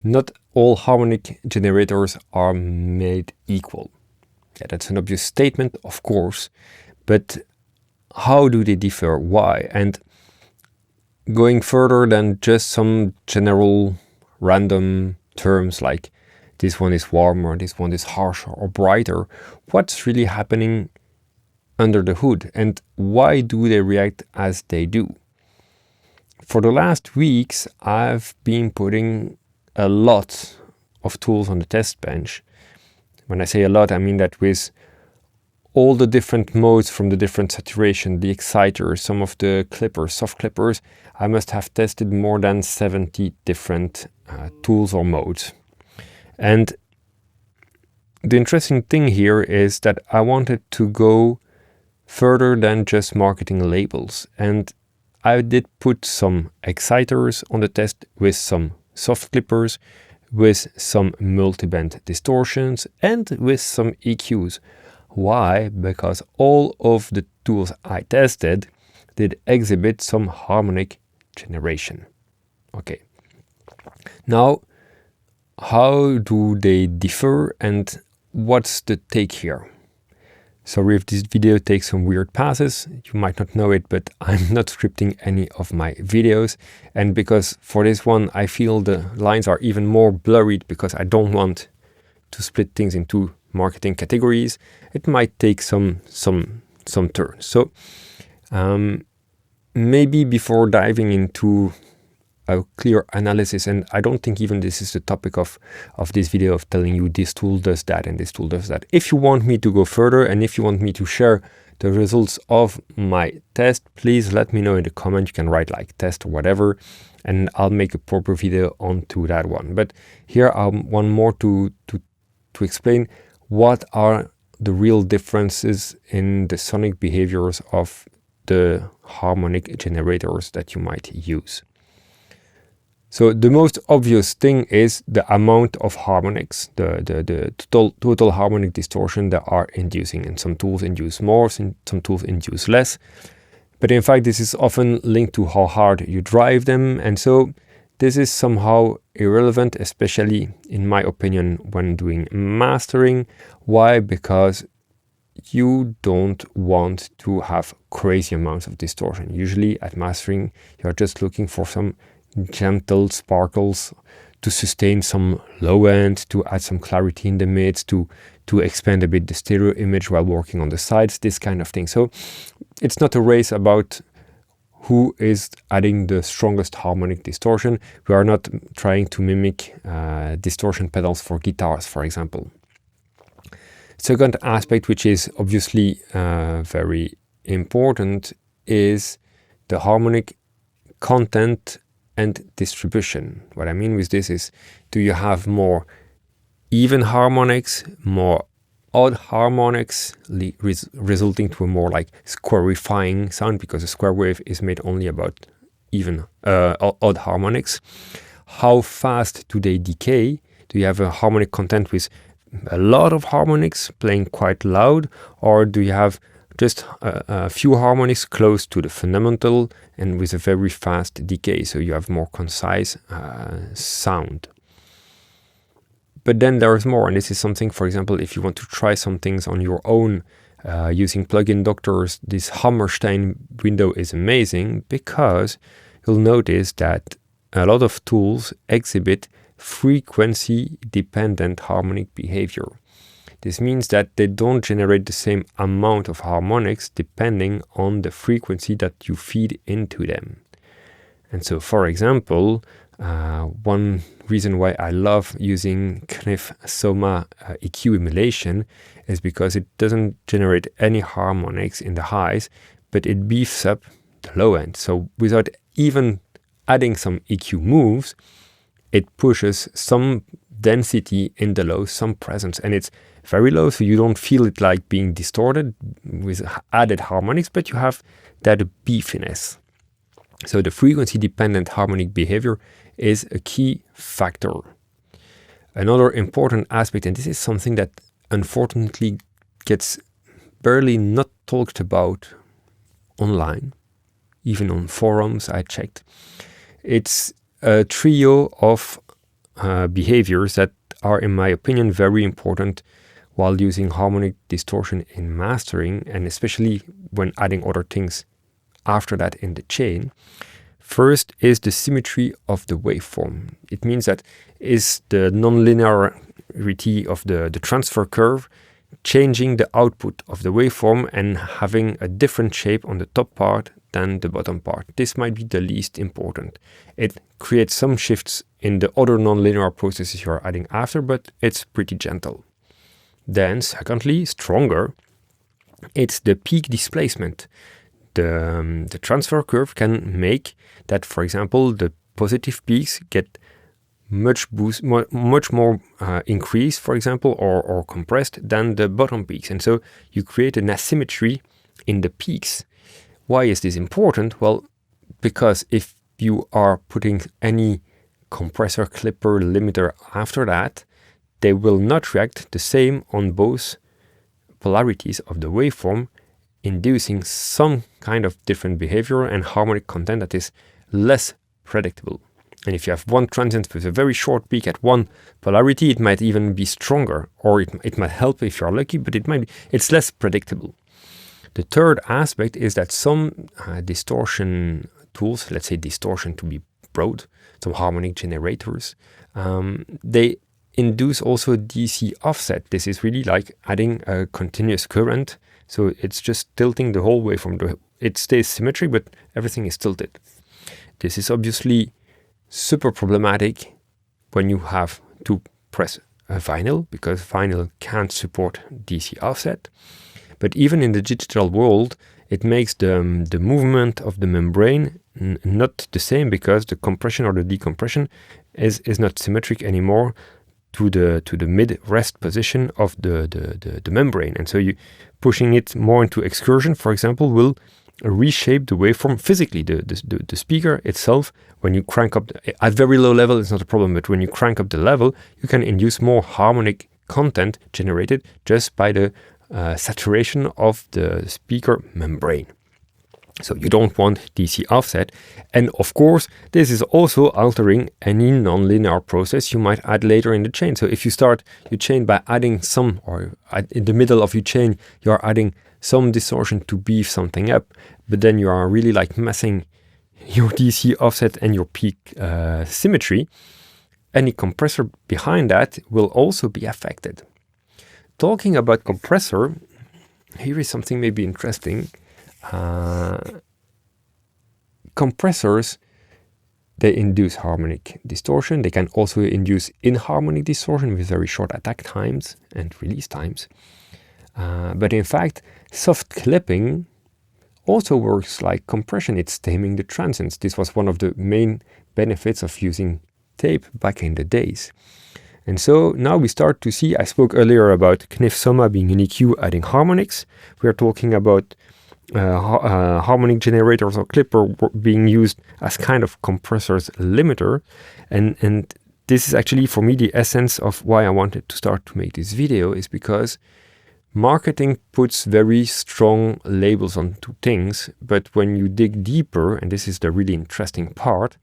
Not all harmonic generators are made equal. Yeah, that's an obvious statement, of course, but how do they differ? Why? And going further than just some general random terms like this one is warmer, this one is harsher or brighter, what's really happening under the hood and why do they react as they do? For the last weeks, I've been putting a lot of tools on the test bench. When I say a lot, I mean that with all the different modes from the different saturation, the exciters, some of the clippers, soft clippers, I must have tested more than 70 different tools or modes. And the interesting thing here is that I wanted to go further than just marketing labels. And I did put some exciters on the test with some soft clippers, with some multiband distortions, and with some EQs. Why? Because all of the tools I tested did exhibit some harmonic generation. Okay. Now, how do they differ and what's the take here? Sorry if this video takes some weird passes, you might not know it, but I'm not scripting any of my videos. And because for this one, I feel the lines are even more blurred because I don't want to split things into marketing categories, it might take some turns. So maybe before diving into a clear analysis, and I don't think even this is the topic of this video of telling you this tool does that and this tool does that. If you want me to go further and if you want me to share the results of my test, please let me know in the comment. You can write like test or whatever, and I'll make a proper video onto that one. But here I want more to explain what are the real differences in the sonic behaviors of the harmonic generators that you might use. So the most obvious thing is the amount of harmonics, the total harmonic distortion they are inducing. And some tools induce more, some tools induce less. But in fact, this is often linked to how hard you drive them. And so this is somehow irrelevant, especially in my opinion, when doing mastering. Why? Because you don't want to have crazy amounts of distortion. Usually at mastering, you're just looking for some gentle sparkles to sustain some low end, to add some clarity in the mids, to expand a bit the stereo image while working on the sides, this kind of thing. So it's not a race about who is adding the strongest harmonic distortion. We are not trying to mimic distortion pedals for guitars, for example. Second aspect, which is obviously very important, is the harmonic content and distribution. What I mean with this is, do you have more even harmonics, more odd harmonics, resulting to a more like squarifying sound, because a square wave is made only about even odd harmonics. How fast do they decay? Do you have a harmonic content with a lot of harmonics playing quite loud, or do you have just a few harmonics close to the fundamental and with a very fast decay, so you have more concise sound? But then there is more, and this is something, for example, if you want to try some things on your own using plugin doctors, this Hammerstein window is amazing because you'll notice that a lot of tools exhibit frequency-dependent harmonic behavior. This means that they don't generate the same amount of harmonics depending on the frequency that you feed into them. And so, for example, one reason why I love using Kniff Soma EQ emulation is because it doesn't generate any harmonics in the highs, but it beefs up the low end. So without even adding some EQ moves, it pushes some density in the low, some presence, and it's very low, so you don't feel it like being distorted with added harmonics, but you have that beefiness. So the frequency-dependent harmonic behavior is a key factor. Another important aspect, and this is something that unfortunately gets barely not talked about online, even on forums I checked, it's a trio of behaviors that are, in my opinion, very important while using harmonic distortion in mastering, and especially when adding other things after that in the chain. First is the symmetry of the waveform. It means that is the nonlinearity of the transfer curve changing the output of the waveform and having a different shape on the top part than the bottom part. This might be the least important. It creates some shifts in the other nonlinear processes you are adding after, but it's pretty gentle. Then, secondly, stronger, it's the peak displacement. The transfer curve can make that, for example, the positive peaks get much more increased, for example, or compressed than the bottom peaks. And so you create an asymmetry in the peaks. Why is this important? Well, because if you are putting any compressor, clipper, limiter after that, they will not react the same on both polarities of the waveform, inducing some kind of different behavior and harmonic content that is less predictable. And if you have one transient with a very short peak at one polarity, it might even be stronger, or it might help if you're lucky, but it's less predictable. The third aspect is that some distortion tools, let's say distortion to be broad, some harmonic generators, they induce also DC offset. This is really like adding a continuous current. So it's just tilting the whole waveform. It stays symmetric, but everything is tilted. This is obviously super problematic when you have to press a vinyl, because vinyl can't support DC offset. But even in the digital world, it makes the movement of the membrane not the same, because the compression or the decompression is not symmetric anymore to the mid-rest position of the membrane. And so you pushing it more into excursion, for example, will reshape the waveform physically. The speaker itself, when you crank up, at very low level, it's not a problem, but when you crank up the level, you can induce more harmonic content generated just by the saturation of the speaker membrane. So you don't want DC offset. And of course, this is also altering any nonlinear process you might add later in the chain. So if you start your chain by adding some, or in the middle of your chain, you are adding some distortion to beef something up, but then you are really like messing your DC offset and your peak symmetry, any compressor behind that will also be affected. Talking about compressor, here is something maybe interesting. Compressors, they induce harmonic distortion. They can also induce inharmonic distortion with very short attack times and release times. But in fact, soft clipping also works like compression. It's taming the transients. This was one of the main benefits of using tape back in the days. And so now we start to see, I spoke earlier about Kniff Soma being an EQ adding harmonics. We are talking about harmonic generators or clipper being used as kind of compressors limiter. And this is actually for me the essence of why I wanted to start to make this video, is because marketing puts very strong labels onto things, but when you dig deeper, and this is the really interesting part,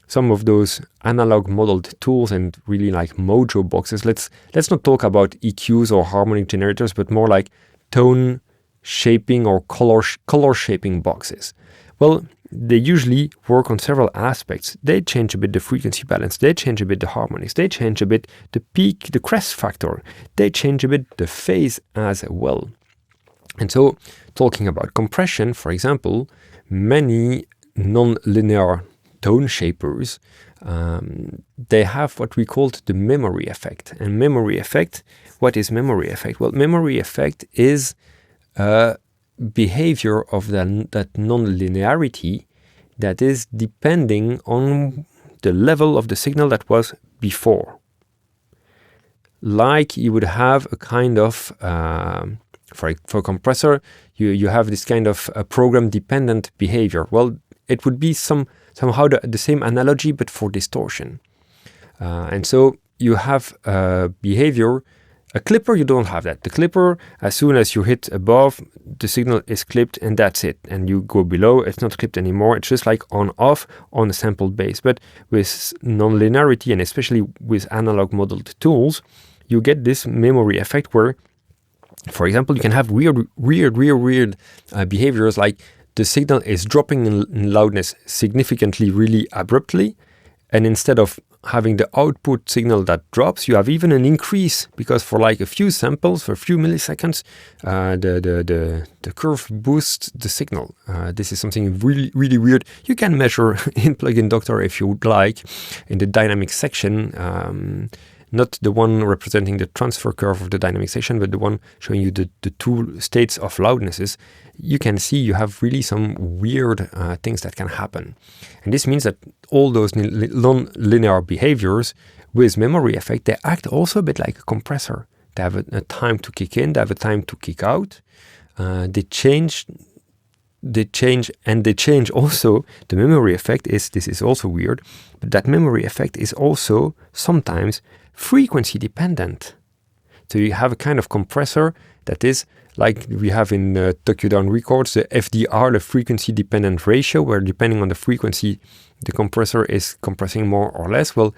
some of those analog modeled tools and really like mojo boxes, let's not talk about EQs or harmonic generators, but more like tone shaping or color shaping boxes. Well, they usually work on several aspects. They change a bit the frequency balance, they change a bit the harmonics, they change a bit the peak, the crest factor, they change a bit the phase as well. And so, talking about compression, for example, many non-linear tone shapers, they have what we called the memory effect. And memory effect, what is memory effect? Well, memory effect is behavior of that non-linearity that is depending on the level of the signal that was before. Like you would have a kind of, for a compressor, you have this kind of program-dependent behavior. Well, it would be somehow the same analogy, but for distortion. And so you have behavior A clipper, you don't have that. The clipper, as soon as you hit above, the signal is clipped and that's it. And you go below, it's not clipped anymore. It's just like on-off on a sampled base. But with nonlinearity, and especially with analog modeled tools, you get this memory effect where, for example, you can have weird behaviors, like the signal is dropping in loudness significantly, really abruptly. And instead of having the output signal that drops, you have even an increase, because for like a few samples, for a few milliseconds, the curve boosts the signal. This is something really weird. You can measure in Plugin Doctor if you would like, in the dynamic section, not the one representing the transfer curve of the dynamic section, but the one showing you the two states of loudnesses. You can see you have really some weird things that can happen. And this means that all those non-linear behaviors with memory effect, they act also a bit like a compressor. They have a time to kick in, they have a time to kick out. They change also. The memory effect this is also weird, but that memory effect is also sometimes frequency dependent. So you have a kind of compressor that is like we have in Tokyo Down Records, the FDR, the frequency dependent ratio, where depending on the frequency, the compressor is compressing more or less. Well,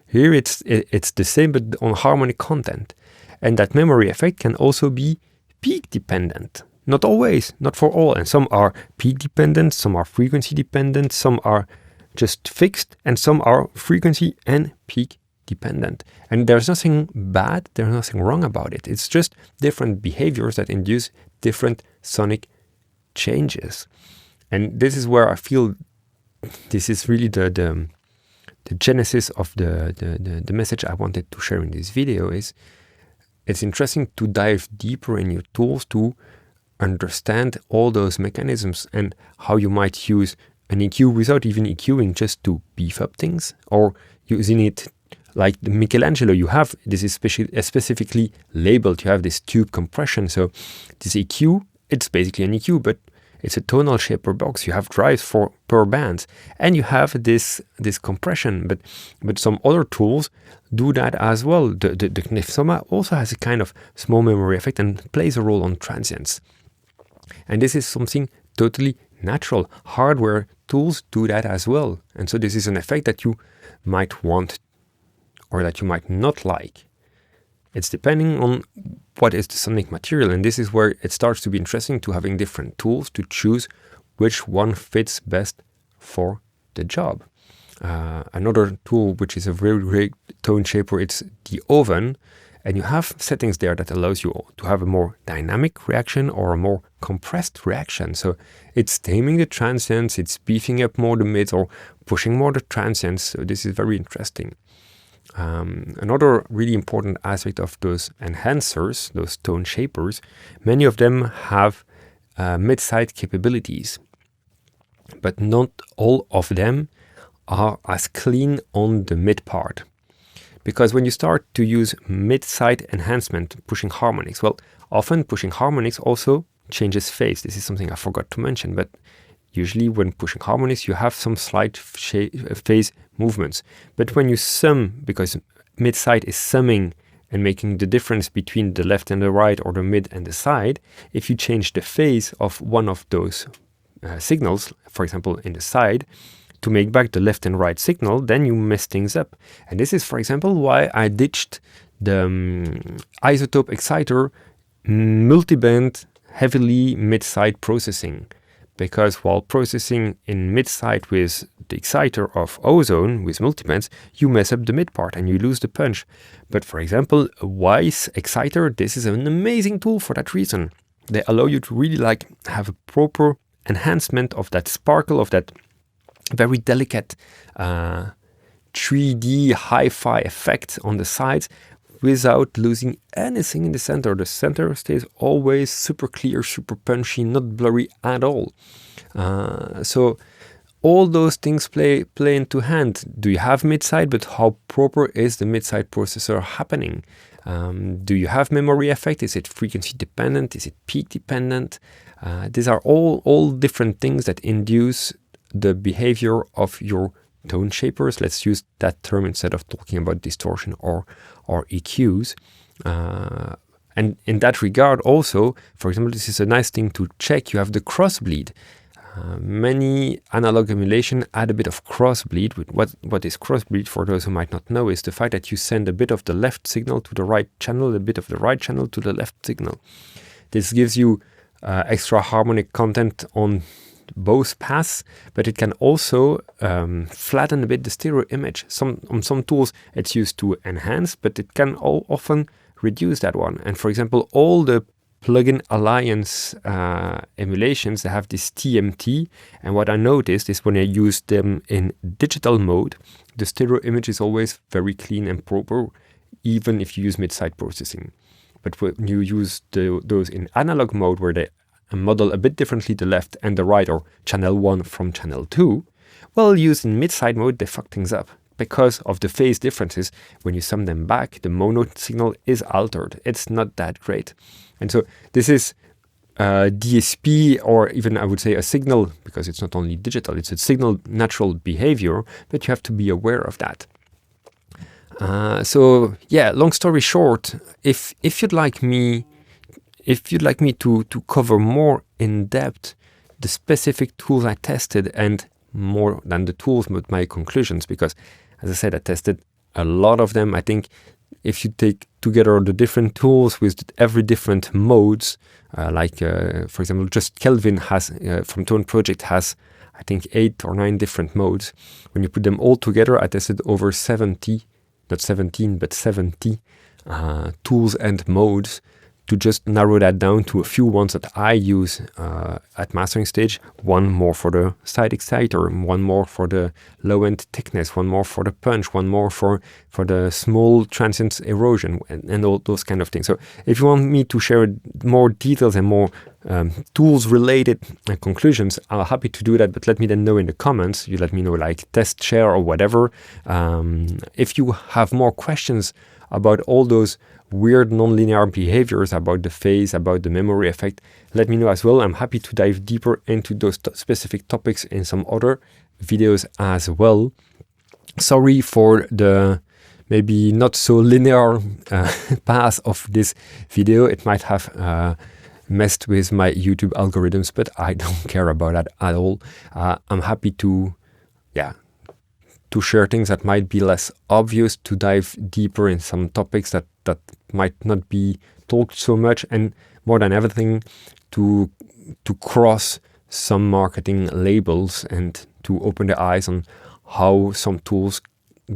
here it's the same, but on harmonic content. And that memory effect can also be peak dependent. Not always, not for all. And some are peak dependent, some are frequency dependent, some are just fixed, and some are frequency and peak dependent. And there's nothing bad, there's nothing wrong about it. It's just different behaviors that induce different sonic changes. And this is where I feel this is really the genesis of the message I wanted to share in this video. Is it's interesting to dive deeper in your tools to understand all those mechanisms and how you might use an EQ without even EQing, just to beef up things, or using it like the Michelangelo. You have this is specifically labeled. You have this tube compression. So this EQ, it's basically an EQ, but it's a tonal shaper box. You have drives per band, and you have this compression. But some other tools do that as well. The Knif Soma also has a kind of small memory effect and plays a role on transients. And this is something totally natural. Hardware tools do that as well. And so this is an effect that you might want or that you might not like. It's depending on what is the sonic material. And this is where it starts to be interesting, to having different tools to choose which one fits best for the job. Another tool which is a very great tone shaper, it's the Oven. And you have settings there that allows you to have a more dynamic reaction or a more compressed reaction. So it's taming the transients, it's beefing up more the mids or pushing more the transients. So this is very interesting. Another really important aspect of those enhancers, those tone shapers, many of them have mid-side capabilities, but not all of them are as clean on the mid part. Because when you start to use mid-side enhancement, pushing harmonics, well, often pushing harmonics also changes phase. This is something I forgot to mention, but usually when pushing harmonics, you have some slight phase movements. But when you sum, because mid-side is summing and making the difference between the left and the right, or the mid and the side, if you change the phase of one of those signals, for example, in the side, to make back the left and right signal, then you mess things up. And this is, for example, why I ditched the isotope exciter multiband heavily mid-side processing. Because while processing in mid-side with the exciter of ozone, with multibands, you mess up the mid part and you lose the punch. But for example, a Wise exciter, this is an amazing tool for that reason. They allow you to really have a proper enhancement of that sparkle, of that very delicate 3D hi-fi effect on the sides without losing anything in the center. The center stays always super clear, super punchy, not blurry at all. So all those things play into hand. Do you have mid-side, but how proper is the mid-side processor happening? Do you have memory effect? Is it frequency dependent? Is it peak dependent? These are all different things that induce the behavior of your tone shapers. Let's use that term instead of talking about distortion or EQs. And in that regard also, for example, this is a nice thing to check, you have the crossbleed. Many analog emulation add a bit of crossbleed. What is crossbleed, for those who might not know, is the fact that you send a bit of the left signal to the right channel, a bit of the right channel to the left signal. This gives you extra harmonic content on both paths, but it can also flatten a bit the stereo image. On some tools it's used to enhance, but it can often reduce that one. And for example, all the plugin alliance emulations, they have this TMT, and what I noticed is when I use them in digital mode, the stereo image is always very clean and proper, even if you use mid-side processing. But when you use those in analog mode, where they model a bit differently the left and the right, or channel 1 from channel 2, well, used in mid-side mode, they fuck things up. Because of the phase differences, when you sum them back, the mono signal is altered. It's not that great. And so this is DSP, or even I would say a signal, because it's not only digital, it's a signal natural behavior, but you have to be aware of that. So yeah, long story short, if you'd like me to cover more in depth the specific tools I tested, and more than the tools, but my conclusions, because as I said, I tested a lot of them. I think if you take together the different tools with every different modes, for example, just Kelvin has from Tone Project has, I think, 8 or 9 different modes. When you put them all together, I tested over 70, not 17, but 70 tools and modes, to just narrow that down to a few ones that I use at mastering stage. One more for the side exciter, one more for the low-end thickness, one more for the punch, one more for the small transient erosion, and all those kind of things. So if you want me to share more details and more tools-related conclusions, I'm happy to do that, but let me then know in the comments. You let me know, like test, share, or whatever. If you have more questions about all those weird nonlinear behaviors, about the phase, about the memory effect, let me know as well. I'm happy to dive deeper into those specific topics in some other videos as well. Sorry for the maybe not so linear path of this video. It might have messed with my YouTube algorithms, but I don't care about that at all. I'm happy to share things that might be less obvious, to dive deeper in some topics that might not be talked so much, and more than everything, to cross some marketing labels and to open the eyes on how some tools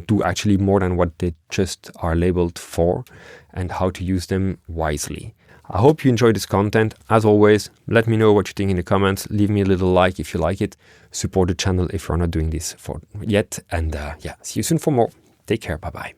do actually more than what they just are labeled for, and how to use them wisely. I hope you enjoyed this content. As always, let me know what you think in the comments. Leave me a little like if you like it. Support the channel if you're not doing this yet. And see you soon for more. Take care. Bye-bye.